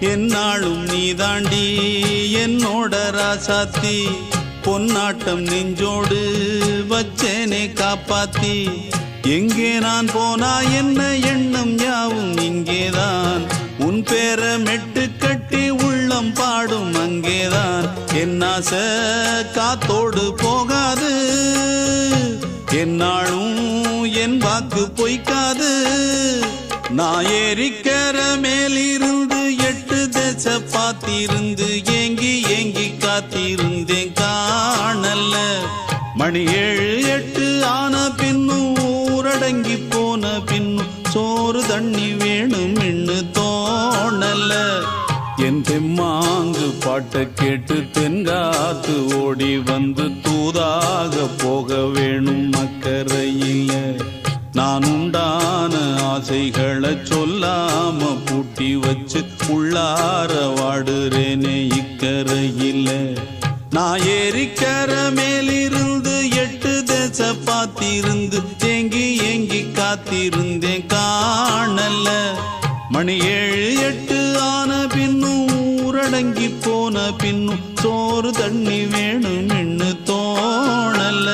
என்னாலும் நீதாண்டி என்னோட ராசாத்தி பொன்னாட்டம் நெஞ்சோடு வச்சேனே காப்பாத்தி எங்கே நான் போனா என்ன எண்ணம் யாவும் இங்கேதான் உன் பேர மெட்டு கட்டி உள்ளம் பாடும் அங்கேதான் என் ஆசை காத்தோடு போகாது என்னாலும் என் வாக்கு பொய்க்காது நான் ஏறிக்கர மேலிருந்து 8 தேச பார்த்திருந்து ஏங்கி ஏங்கி காத்திருந்தேன் காணல மணி 7 8 ஆன பின்னும் ஊரடங்கி போன பின்னும் சோறு தண்ணி வேணும் இன்னு தோணல என் தெம்மாங்கு பாட்டை கேட்டு தென்காத்து ஓடி வந்து தூதாக போக வேணும் அக்கறையில நான் உண்டான ஆசைகளை சொல்லாம பூட்டி வச்சு உள்ளார வாடுறேனே இக்கரையில நான் ஏறிக்கர மேலிருந்து 8 தேச பார்த்திருந்து ஏங்கி ஏங்கி காத்திருந்தேன் காணல மணி 7 8 ஆன பின்னும் ஊரடங்கி போன பின்னும் சோறு தண்ணி வேணும் இன்னு தோணல